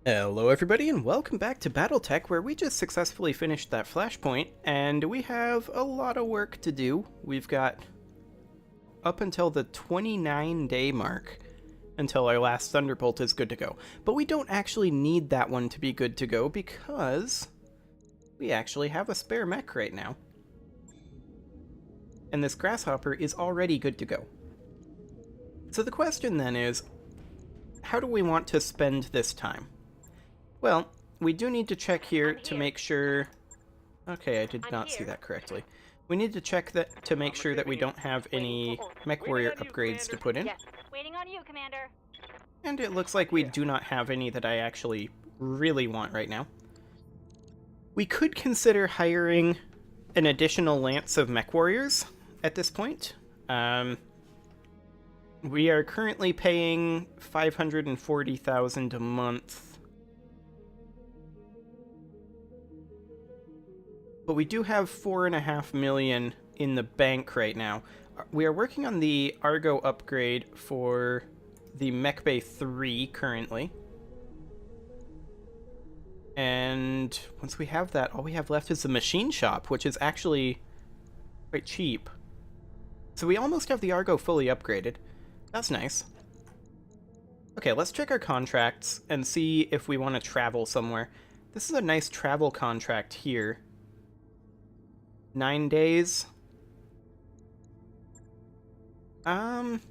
Hello everybody and welcome back to BattleTech, where we just successfully finished that Flashpoint, and we have a lot of work to do. We've got up until the 29-day mark until our last Thunderbolt is good to go. But we don't actually need that one to be good to go because we actually have a spare mech right now. And this Grasshopper is already good to go. So the question then is, how do we want to spend this time? Well, we do need to check here to make sure... Okay, I did not see that correctly. We need to check that to make sure that we don't have any mech warrior upgrades to put in. Waiting on you, Commander. And it looks like we do not have any that I actually really want right now. We could consider hiring an additional lance of mech warriors at this point. We are currently paying $540,000 a month. But we do have $4.5 million in the bank right now. We are working on the Argo upgrade for the Mech Bay 3 currently. And once we have that, all we have left is the machine shop, which is actually quite cheap. So we almost have the Argo fully upgraded. That's nice. Okay, let's check our contracts and see if we want to travel somewhere. This is a nice travel contract here. 9 days. That's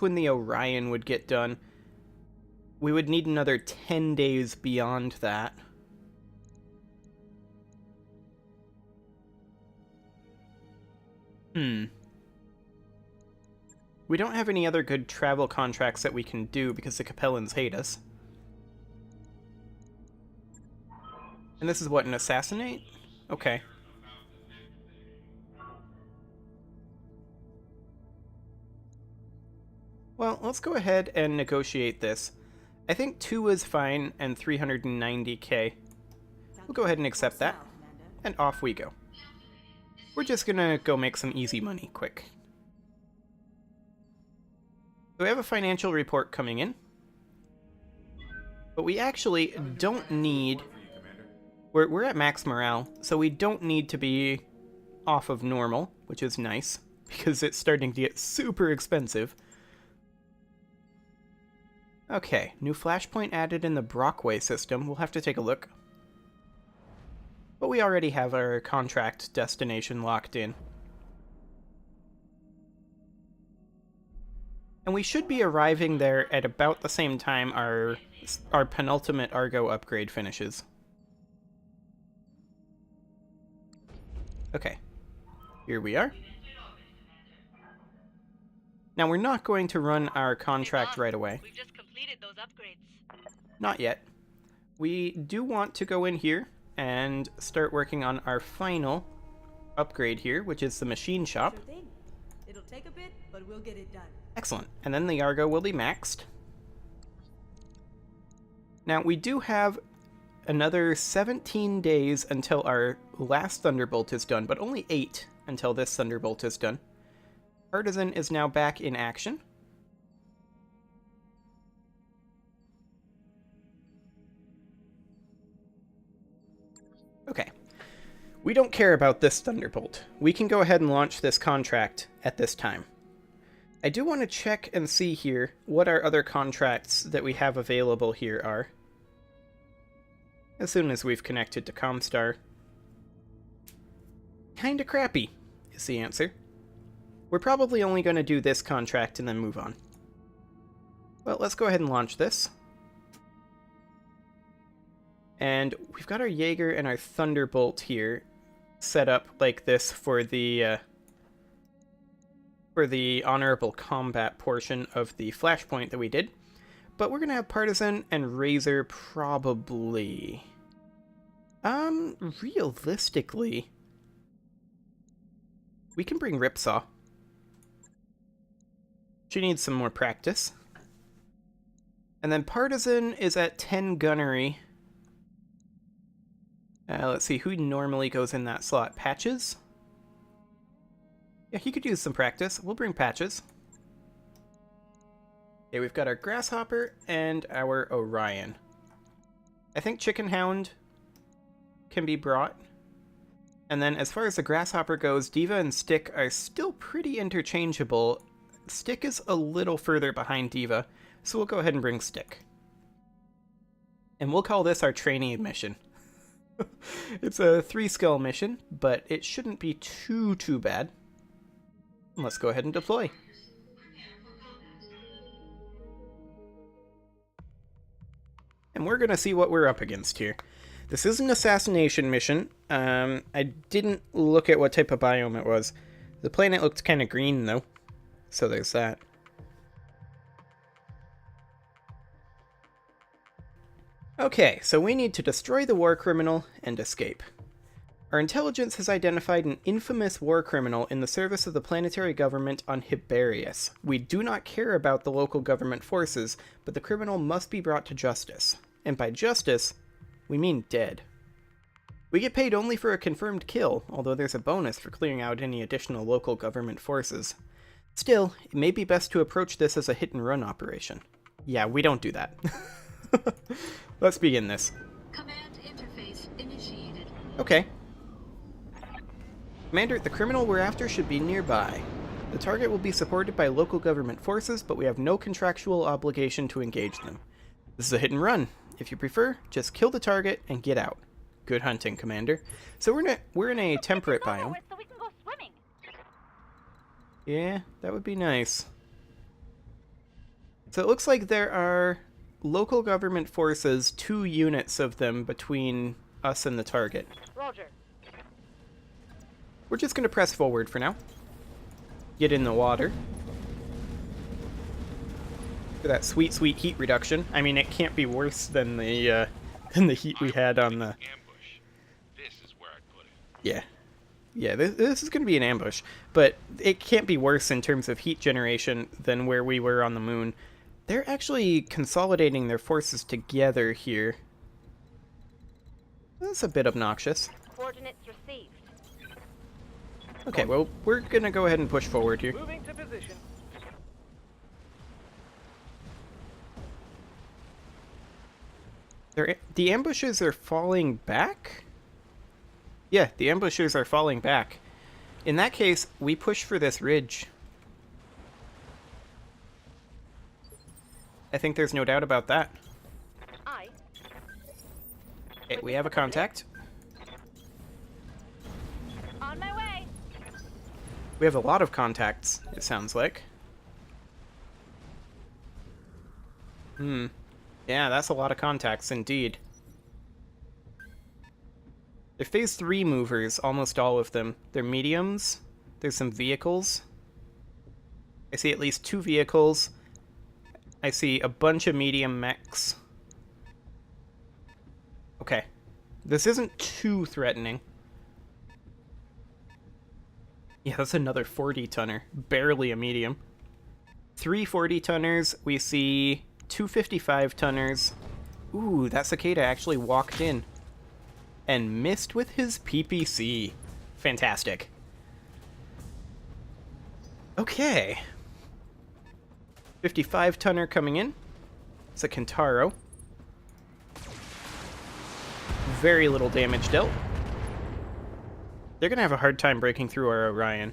when the Orion would get done. We would need another 10 days beyond that. We don't have any other good travel contracts that we can do because the Capellans hate us. And this is what, an assassinate? Okay. Well, let's go ahead and negotiate this. I think 2 is fine and 390k. We'll go ahead and accept that. And off we go. We're just gonna go make some easy money quick. So we have a financial report coming in. But we actually don't need... We're at max morale, so we don't need to be off of normal, which is nice, because it's starting to get super expensive. Okay, new Flashpoint added in the Brockway system. We'll have to take a look. But we already have our contract destination locked in. And we should be arriving there at about the same time our penultimate Argo upgrade finishes. Okay, here we are. Now we're not going to run our contract right away. We've just completed those upgrades. Not yet. We do want to go in here and start working on our final upgrade here, which is the machine shop. Sure thing. It'll take a bit, but we'll get it done. Excellent. And then the Argo will be maxed. Now we do have another 17 days until our last Thunderbolt is done, but only 8 until this Thunderbolt is done. Partisan is now back in action. Okay. We don't care about this Thunderbolt. We can go ahead and launch this contract at this time. I do want to check and see here what our other contracts that we have available here are. As soon as we've connected to Comstar. Kinda crappy is the answer. We're probably only going to do this contract and then move on. Well, let's go ahead and launch this. And we've got our Jaeger and our Thunderbolt here set up like this for the honorable combat portion of the Flashpoint that we did. But we're going to have Partisan and Razor probably. Realistically, we can bring Ripsaw. She needs some more practice. And then Partisan is at 10 gunnery. Let's see, who normally goes in that slot? Patches? Yeah, he could use some practice. We'll bring Patches. Okay, we've got our Grasshopper and our Orion. I think Chicken Hound can be brought. And then as far as the Grasshopper goes, Diva and Stick are still pretty interchangeable. Stick is a little further behind Diva, so we'll go ahead and bring Stick. And we'll call this our trainee mission. It's a 3-skill mission, but it shouldn't be too bad. Let's go ahead and deploy. And we're gonna see what we're up against here. This is an assassination mission. I didn't look at what type of biome it was. The planet looked kind of green though, so there's that. Okay, so we need to destroy the war criminal and escape. Our intelligence has identified an infamous war criminal in the service of the planetary government on Hiberius. We do not care about the local government forces, but the criminal must be brought to justice. And by justice, we mean dead. We get paid only for a confirmed kill, although there's a bonus for clearing out any additional local government forces. Still, it may be best to approach this as a hit-and-run operation. Yeah, we don't do that. Let's begin this. Command interface initiated. Okay. Commander, the criminal we're after should be nearby. The target will be supported by local government forces, but we have no contractual obligation to engage them. This is a hit and run. If you prefer, just kill the target and get out. Good hunting, Commander. So we're in a temperate biome. So we can go swimming. Yeah, that would be nice. So it looks like there are local government forces, 2 units of them between us and the target. Roger. We're just going to press forward for now. Get in the water. For that sweet heat reduction. I mean, it can't be worse than the heat we had on the... Ambush. This is where I put it. Yeah. Yeah, this is going to be an ambush. But it can't be worse in terms of heat generation than where we were on the moon. They're actually consolidating their forces together here. That's a bit obnoxious. Coordinates received. Okay, well, we're gonna go ahead and push forward here. Moving to position. The ambushers are falling back? Yeah, the ambushers are falling back. In that case, we push for this ridge. I think there's no doubt about that. Aye. Okay, we have a contact. On my way. We have a lot of contacts, it sounds like. Yeah, that's a lot of contacts indeed. They're phase 3 movers, almost all of them. They're mediums. There's some vehicles. I see at least 2 vehicles. I see a bunch of medium mechs. Okay. This isn't too threatening. Yeah, that's another 40-tonner. Barely a medium. 3 40-tonners. We see 2 55-tonners. Ooh, that cicada actually walked in. And missed with his PPC. Fantastic. Okay. 55-tonner coming in. It's a Kentaro. Very little damage dealt. They're going to have a hard time breaking through our Orion.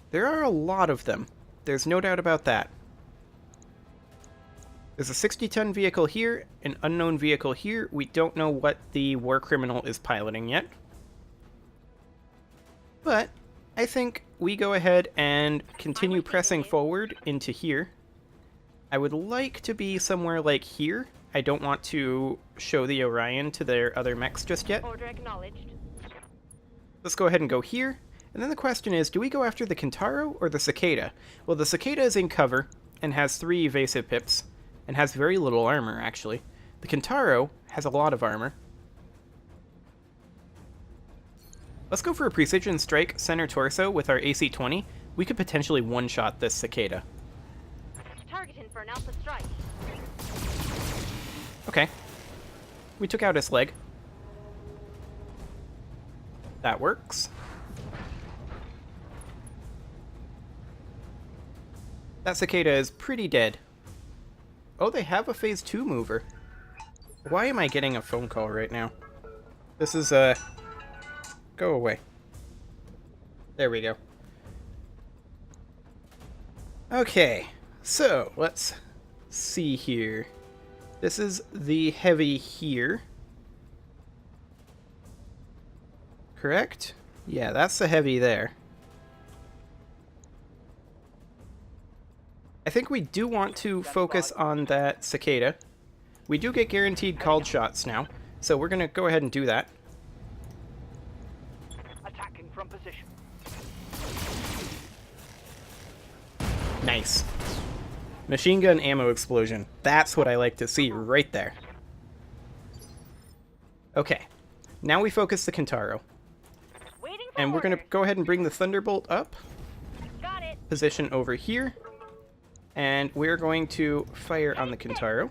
There are a lot of them. There's no doubt about that. There's a 60-ton vehicle here, an unknown vehicle here. We don't know what the war criminal is piloting yet. But I think we go ahead and continue pressing forward into here. I would like to be somewhere like here. I don't want to show the Orion to their other mechs just yet. Order acknowledged. Let's go ahead and go here. And then the question is, do we go after the Kentaro or the Cicada? Well, the Cicada is in cover and has 3 evasive pips and has very little armor, actually. The Kentaro has a lot of armor. Let's go for a precision strike center torso with our AC-20. We could potentially one-shot this Cicada. Targeting for an alpha strike. Okay. We took out his leg. That works. That Cicada is pretty dead. Oh, they have a phase 2 mover. Why am I getting a phone call right now? This is, go away. There we go. Okay, so let's see here. This is the heavy here. Correct? Yeah, that's the heavy there. I think we do want to focus on that cicada. We do get guaranteed called shots now, so we're gonna go ahead and do that. Attacking from position. Nice. Machine gun ammo explosion. That's what I like to see right there. Okay. Now we focus the Kintaro. Waiting for And we're gonna orders. go ahead and bring the Thunderbolt up. Got it. Position over here. And we're going to fire on the Kintaro.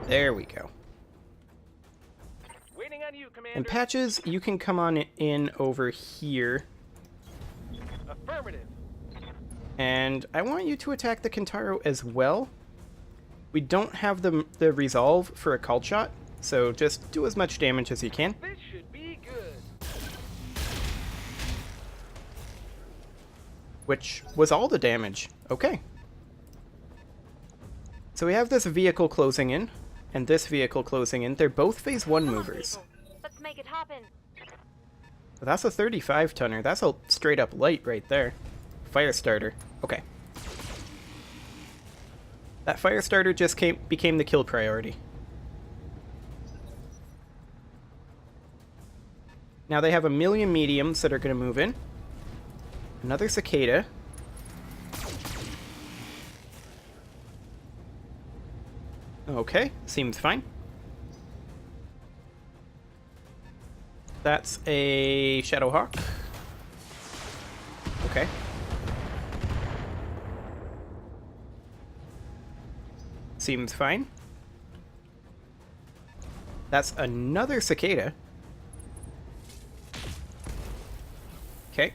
There we go. Waiting on you, Commander. And Patches, you can come on in over here. Affirmative. And I want you to attack the Kintaro as well. We don't have the resolve for a called shot, so just do as much damage as you can. This should be good. Which was all the damage. Okay. So we have this vehicle closing in, and this vehicle closing in. They're both phase 1 Come on, movers. people. Let's make it happen. But that's a 35 tonner. That's a straight up light right there. Fire starter. Okay. That fire starter just became the kill priority. Now they have a million mediums that are going to move in. Another cicada. Okay, seems fine. That's a Shadowhawk. Okay. Seems fine. That's another cicada. Okay.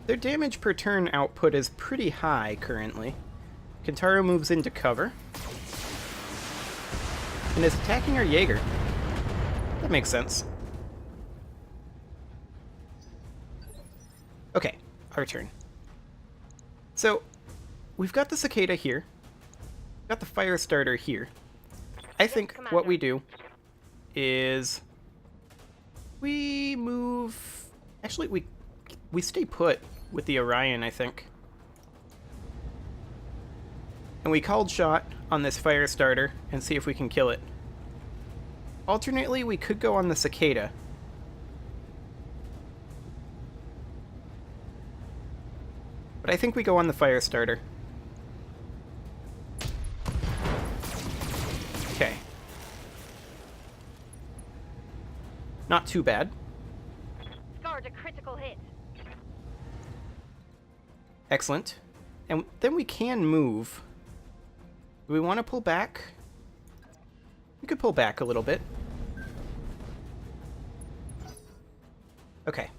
Their damage per turn output is pretty high currently. Kintaro moves into cover. And is attacking our Jaeger. That makes sense. Okay, our turn. So, we've got the cicada here. We've got the fire starter here. I think what we do is we move. Actually, we stay put with the Orion, I think. And we called shot on this fire starter and see if we can kill it. Alternately, we could go on the cicada. But I think we go on the fire starter. Okay. Not too bad. Scarred a critical hit. Excellent. And then we can move. Do we want to pull back? We could pull back a little bit. Okay.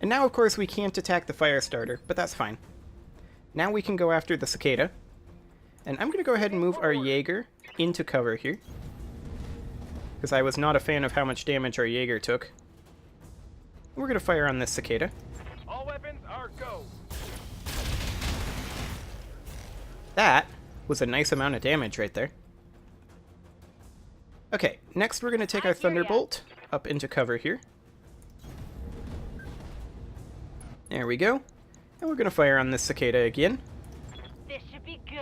And now, of course, we can't attack the fire starter, but that's fine. Now we can go after the cicada. And I'm going to go ahead and move our Jaeger into cover here. Because I was not a fan of how much damage our Jaeger took. We're going to fire on this cicada. All weapons are go. That was a nice amount of damage right there. Okay, next we're going to take our Thunderbolt up into cover here. There we go. And we're going to fire on this cicada again. This should be good.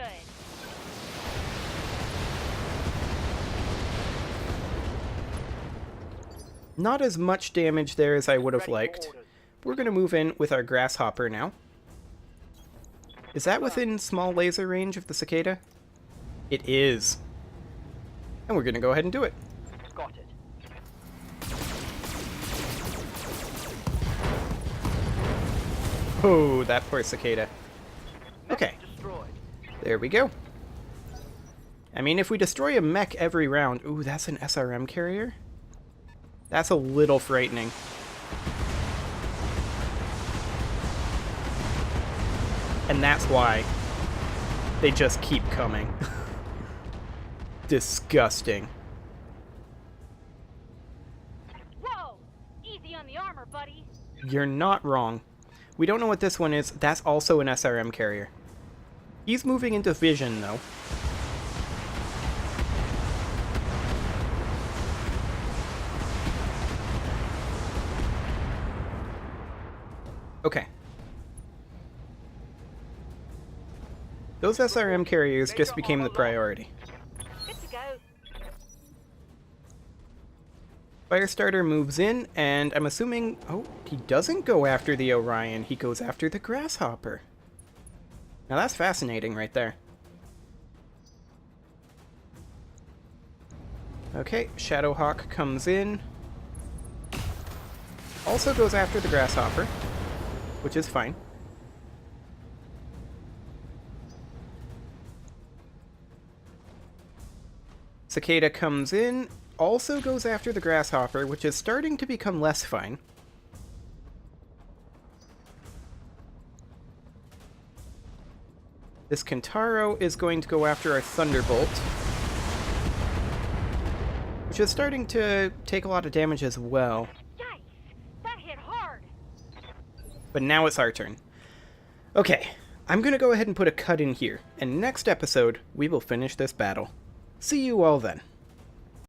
Not as much damage there as I would have liked. We're going to move in with our Grasshopper now. Is that within small laser range of the cicada? It is. And we're going to go ahead and do it. Got it. Oh, that poor cicada. Okay, Destroyed. there we go. I mean, if we destroy a mech every round... Ooh, that's an SRM carrier? That's a little frightening. And that's why they just keep coming. Disgusting. Whoa! Easy on the armor, buddy. You're not wrong. We don't know what this one is. That's also an SRM carrier. He's moving into vision, though. Okay. Those SRM carriers just became the priority. Good to go. Firestarter moves in, and I'm assuming... Oh, he doesn't go after the Orion. He goes after the Grasshopper. Now that's fascinating right there. Okay, Shadowhawk comes in. Also goes after the Grasshopper, which is fine. Cicada comes in, also goes after the Grasshopper, which is starting to become less fine. This Kentaro is going to go after our Thunderbolt, which is starting to take a lot of damage as well. Yikes! That hit hard. But now it's our turn. Okay, I'm going to go ahead and put a cut in here, and next episode, we will finish this battle. See you all then.